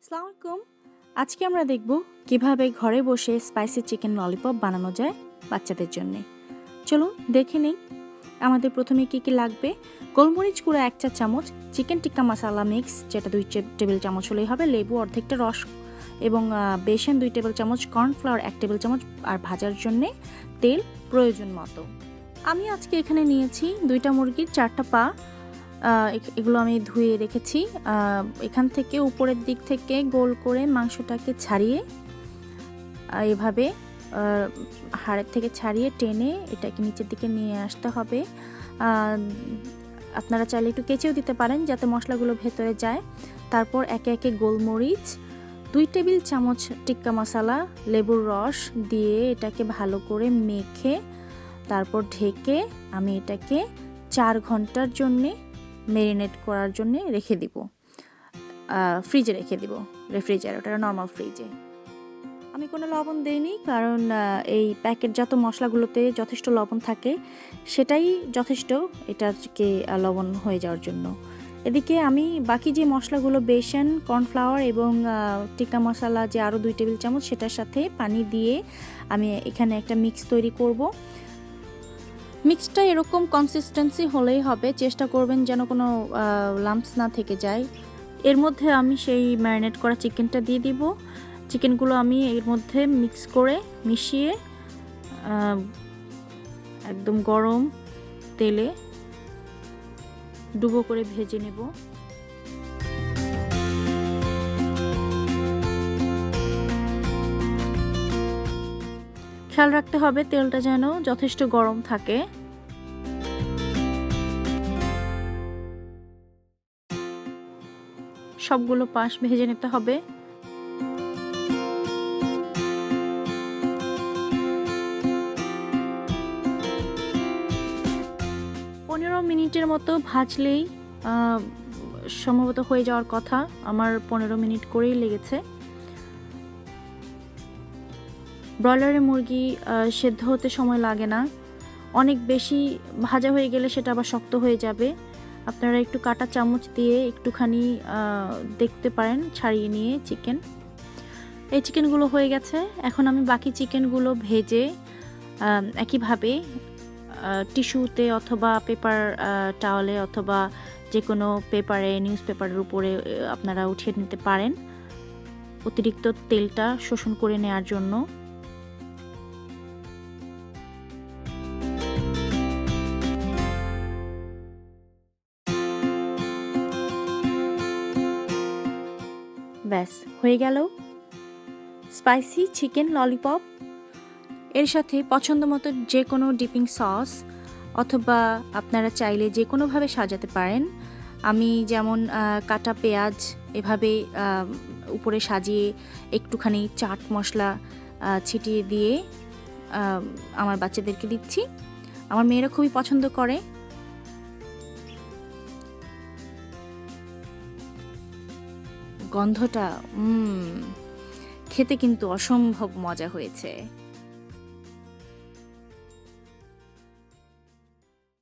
আসসালামু আলাইকুম। আজকে আমরা দেখব কিভাবে ঘরে বসে স্পাইসি চিকেন ললিপপ বানানো যায় বাচ্চাদের জন্য। চলুন দেখে নিই। আমাদের প্রথমে কি কি লাগবে। গোলমরিচ গুঁড়ো 1 চা চামচ, চিকেন টিক্কা মশলা মিক্স যেটা 2 টেবিল চামচ হলেই হবে, লেবু অর্ধেকটা রস এবং বেসন 2 টেবিল চামচ, কর্নফ্লাওয়ার 1 টেবিল চামচ আর ভাজার জন্য তেল প্রয়োজন মতো। আমি আজকে এখানে নিয়েছি 2টা মুরগির 4টা পা। এগুলো আমি ধুয়ে রেখেছি। এখান থেকে উপরের দিক থেকে গোল করে মাংসটাকে ছাড়িয়ে এভাবে হাড়ের থেকে ছাড়িয়ে টেনে এটাকে নিচের দিকে নিয়ে আসতে হবে। আপনারা চাইলে একটু কেচেও দিতে পারেন যাতে মশলাগুলো ভেতরে যায়। তারপর একে একে গোলমরিচ, 2 টেবিল চামচ টিক্কা মশলা, লেবুর রস দিয়ে এটাকে ভালো করে মেখে তারপর ঢেকে আমি এটাকে 4 ঘন্টার জন্যে ম্যারিনেট করার জন্য রেখে দিব। ফ্রিজে রেখে দিব, রেফ্রিজারেটর নর্মাল ফ্রিজে। আমি কোনো লবণ দেইনি কারণ এই প্যাকেটজাত মশলাগুলোতে যথেষ্ট লবণ থাকে, সেটাই যথেষ্ট এটাকে লবণ হয়ে যাওয়ার জন্য। এদিকে আমি বাকি যে মশলাগুলো বেসন, কর্নফ্লাওয়ার এবং টিক্কা মশলা যে আরও 2 টেবিল চামচ সেটার সাথে পানি দিয়ে আমি এখানে একটা মিক্স তৈরি করব। মিক্সটা এরকম কনসিস্টেন্সি হলেই হবে, চেষ্টা করবেন যেন কোনো লাম্পস না থেকে যায়। এর মধ্যে আমি সেই ম্যারিনেট করা চিকেনটা দিয়ে দিব। চিকেনগুলো আমি এর মধ্যে মিক্স করে মিশিয়ে একদম গরম তেলে ডুবো করে ভেজে নেব। খেয়াল রাখতে হবে তেলটা যেন যথেষ্ট গরম থাকে। সবগুলো পাশ ভেজে নিতে হবে। 15 মিনিটের মতো ভাজলেই সম্ভবত হয়ে যাওয়ার কথা। আমার 15 মিনিট করেই লেগেছে। ব্রয়লারের মুরগি সেদ্ধ হতে সময় লাগে না। অনেক বেশি ভাজা হয়ে গেলে সেটা আবার শক্ত হয়ে যাবে। আপনারা একটু কাঁটা চামচ দিয়ে একটুখানি দেখতে পারেন ছাড়িয়ে নিয়ে চিকেন। এই চিকেনগুলো হয়ে গেছে। এখন আমি বাকি চিকেনগুলো ভেজে একইভাবে টিস্যুতে অথবা পেপার টাওয়ালে অথবা যে কোনো পেপারে, নিউজ পেপারের উপরে আপনারা উঠিয়ে নিতে পারেন অতিরিক্ত তেলটা শোষণ করে নেওয়ার জন্য। ব্যাস হয়ে গেল স্পাইসি চিকেন ললিপপ। এর সাথে পছন্দ মতো যে কোনো ডিপিং সস অথবা আপনারা চাইলে যে কোনোভাবে সাজাতে পারেন। আমি যেমন কাটা পেঁয়াজ এভাবে উপরে সাজিয়ে একটুখানি চাট মশলা ছিটিয়ে দিয়ে আমার বাচ্চাদেরকে দিচ্ছি। আমার মেয়েরা খুবই পছন্দ করে। গন্ধটা খেতে কিন্তু অসম্ভব মজা হয়েছে।